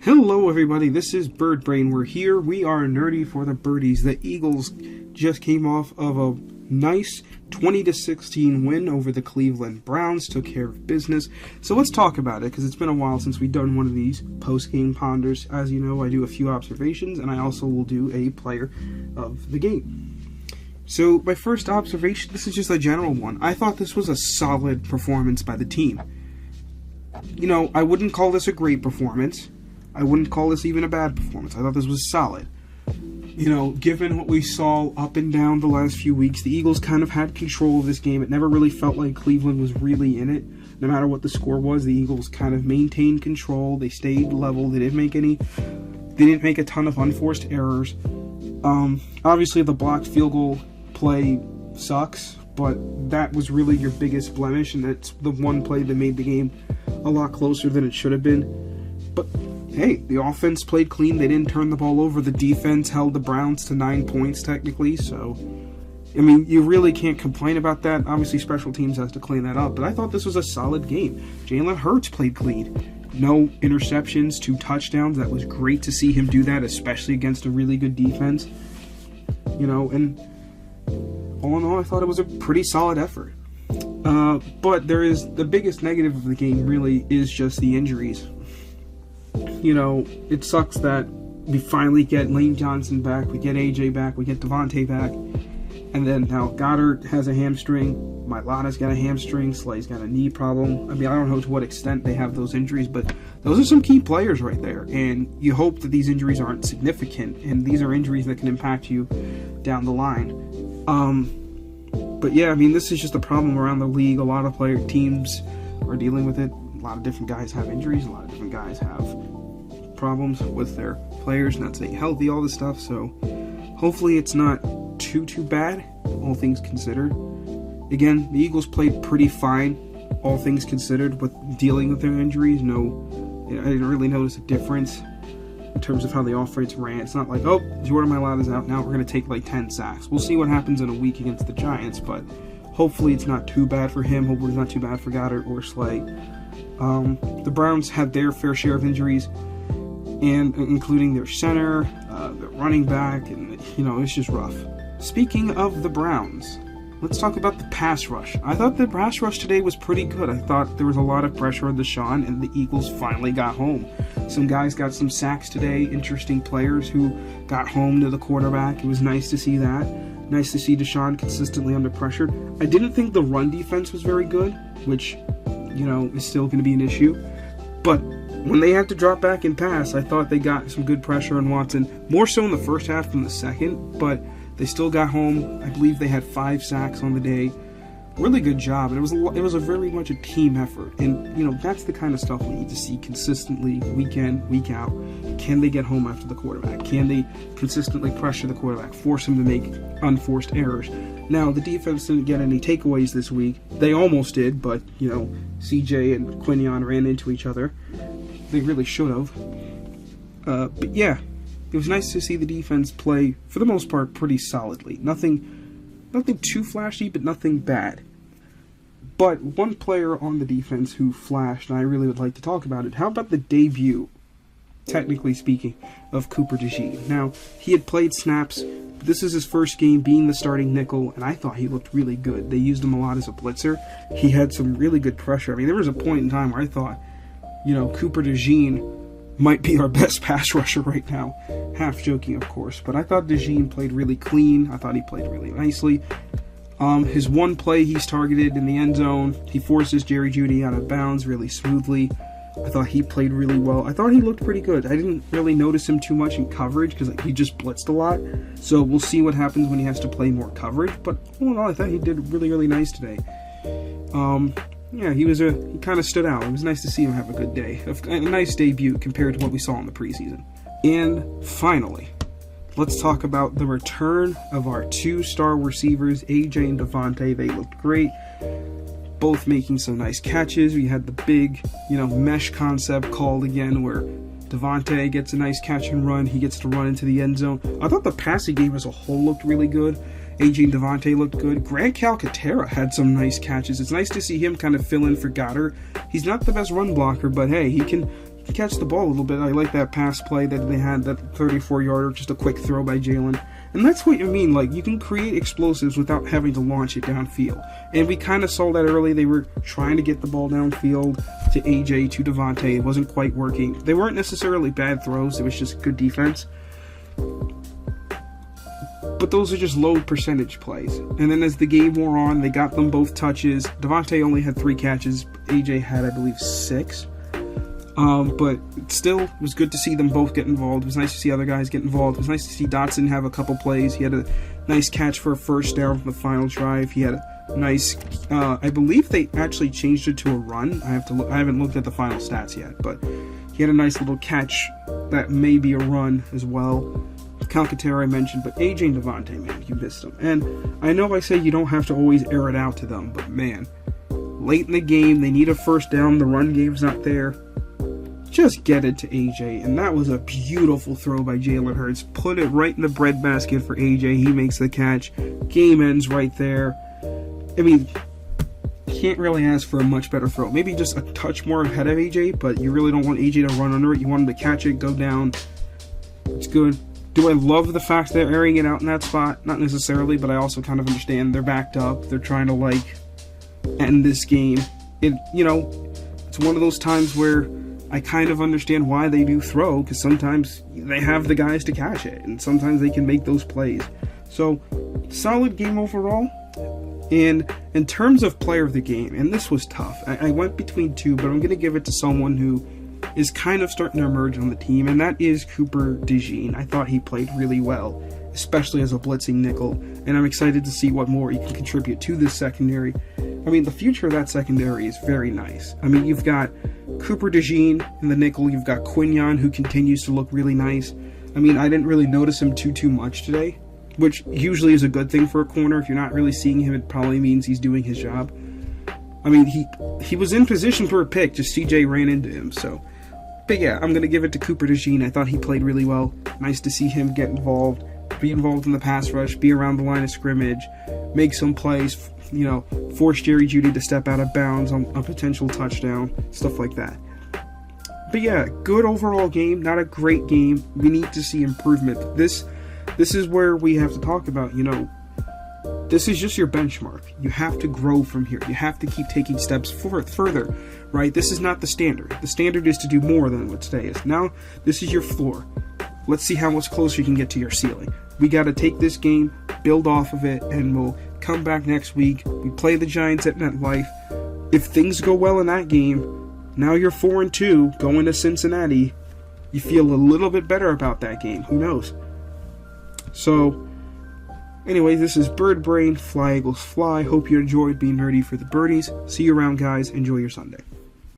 Hello everybody, this is Bird Brain. We're here. We are nerdy for the birdies. The Eagles just came off of a nice 20-16 win over the Cleveland Browns. Took care of business. So let's talk about it, because it's been a while since we've done one of these post-game ponders. As you know, I do a few observations, and I also will do a player of the game. So my first observation, this is just a general one. I thought this was a solid performance by the team. You know, I wouldn't call this a great performance. I wouldn't call this even a bad performance. I thought this was solid. You know, given what we saw up and down the last few weeks, the Eagles kind of had control of this game. It never really felt like Cleveland was really in it. No matter what the score was, the Eagles kind of maintained control. They stayed level. They didn't make a ton of unforced errors. Obviously, the blocked field goal play sucks, but that was really your biggest blemish, and that's the one play that made the game a lot closer than it should have been. But hey, the offense played clean. They didn't turn the ball over. The defense held the Browns to 9 points, technically. So, I mean, you really can't complain about that. Obviously, special teams has to clean that up. But I thought this was a solid game. Jalen Hurts played clean. No interceptions, 2 touchdowns. That was great to see him do that, especially against a really good defense. You know, and all in all, I thought it was a pretty solid effort. But the biggest negative of the game really is just the injuries. You know, it sucks that we finally get Lane Johnson back, we get AJ back, we get Devontae back, and then now Goddard has a hamstring, Mailata's got a hamstring, Slay's got a knee problem. I mean, I don't know to what extent they have those injuries, but those are some key players right there, and you hope that these injuries aren't significant, and these are injuries that can impact you down the line. But yeah, I mean, this is just a problem around the league. A lot of teams are dealing with it. A lot of different guys have injuries, a lot of different guys have problems with their players not staying healthy, all this stuff. So hopefully it's not too bad, all things considered. Again, the Eagles played pretty fine, all things considered, with dealing with their injuries. I didn't really notice a difference in terms of how the offense ran. It's not like, oh, Jordan Mailata's out, now we're going to take like 10 sacks. We'll see what happens in a week against the Giants, but hopefully it's not too bad for him. Hopefully it's not too bad for Goddard or Slay. The Browns had their fair share of injuries, and including their center, their running back, and you know, it's just rough. Speaking of the Browns, let's talk about the pass rush. I thought the pass rush today was pretty good. I thought there was a lot of pressure on Deshaun, and the Eagles finally got home. Some guys got some sacks today, interesting players who got home to the quarterback. It was nice to see that. Nice to see Deshaun consistently under pressure. I didn't think the run defense was very good, which, you know, is still going to be an issue. But when they had to drop back and pass, I thought they got some good pressure on Watson, more so in the first half than the second, but they still got home. I believe they had 5 sacks on the day. Really good job, and it was a very much a team effort, and you know, that's the kind of stuff we need to see consistently, week in, week out. Can they get home after the quarterback? Can they consistently pressure the quarterback, force him to make unforced errors? Now, the defense didn't get any takeaways this week. They almost did, but you know, CJ and Quinion ran into each other. They really should have. But yeah, it was nice to see the defense play, for the most part, pretty solidly. Nothing too flashy, but nothing bad. But one player on the defense who flashed, and I really would like to talk about it. How about the debut, technically speaking, of Cooper DeJean? Now, he had played snaps. This is his first game being the starting nickel, and I thought he looked really good. They used him a lot as a blitzer. He had some really good pressure. I mean, there was a point in time where I thought, you know, Cooper DeJean might be our best pass rusher right now. Half joking, of course. But I thought DeJean played really clean. I thought he played really nicely. His one play, he's targeted in the end zone. He forces Jerry Jeudy out of bounds really smoothly. I thought he played really well. I thought he looked pretty good. I didn't really notice him too much in coverage because he just blitzed a lot. So we'll see what happens when he has to play more coverage. But all in all, I thought he did really, really nice today. Yeah, he kind of stood out. It was nice to see him have a good day. A nice debut compared to what we saw in the preseason. And finally, let's talk about the return of our 2 star receivers, AJ and Devontae. They looked great, both making some nice catches. We had the big, mesh concept called again, where Devontae gets a nice catch and run. He gets to run into the end zone. I thought the passing game as a whole looked really good. AJ and Devontae looked good. Grant Calcaterra had some nice catches. It's nice to see him kind of fill in for Goddard. He's not the best run blocker, but hey, he can catch the ball a little bit. I like that pass play that they had, that 34-yarder, just a quick throw by Jalen. And that's what you mean, like, you can create explosives without having to launch it downfield. And we kind of saw that early. They were trying to get the ball downfield to AJ, to Devontae. It wasn't quite working. They weren't necessarily bad throws. It was just good defense. But those are just low percentage plays. And then as the game wore on, they got them both touches. Devontae only had 3 catches. AJ had, I believe, 6. But still, it was good to see them both get involved. It was nice to see other guys get involved. It was nice to see Dotson have a couple plays. He had a nice catch for a first down from the final drive. He had a nice, I believe they actually changed it to a run. I haven't looked at the final stats yet, but he had a nice little catch that may be a run as well. Calcaterra I mentioned, but AJ and Devontae, man, you missed them. And I know I say you don't have to always air it out to them, but man, late in the game, they need a first down. The run game's not there. Just get it to AJ, and that was a beautiful throw by Jalen Hurts. Put it right in the breadbasket for AJ. He makes the catch. Game ends right there. I mean, can't really ask for a much better throw. Maybe just a touch more ahead of AJ, but you really don't want AJ to run under it. You want him to catch it, go down. It's good. Do I love the fact they're airing it out in that spot? Not necessarily, but I also kind of understand they're backed up. They're trying to, like, end this game. It's one of those times where I kind of understand why they do throw, because sometimes they have the guys to catch it, and sometimes they can make those plays. So, solid game overall. And in terms of player of the game, and this was tough, I went between 2, but I'm going to give it to someone who is kind of starting to emerge on the team, and that is Cooper DeJean. I thought he played really well, especially as a blitzing nickel, and I'm excited to see what more he can contribute to this secondary. I mean, the future of that secondary is very nice. I mean, you've got Cooper DeJean in the nickel, you've got Quinyon, who continues to look really nice. I mean, I didn't really notice him too much today, which usually is a good thing for a corner. If you're not really seeing him, it probably means he's doing his job. I mean, he was in position for a pick, just CJ ran into him, so. But yeah, I'm going to give it to Cooper DeJean. I thought he played really well. Nice to see him get involved, be involved in the pass rush, be around the line of scrimmage, make some plays, force Jerry Jeudy to step out of bounds on a potential touchdown, stuff like that. But yeah, good overall game, not a great game. We need to see improvement. This is where we have to talk about, this is just your benchmark. You have to grow from here. You have to keep taking steps further, right? This is not the standard. The standard is to do more than what today is. Now, this is your floor. Let's see how much closer you can get to your ceiling. We got to take this game, build off of it, and we'll come back next week. We play the Giants at MetLife. If things go well in that game, now you're 4-2 going to Cincinnati. You feel a little bit better about that game. Who knows? So, anyway, this is Bird Brain, Fly Eagles Fly. Hope you enjoyed being nerdy for the birdies. See you around, guys. Enjoy your Sunday.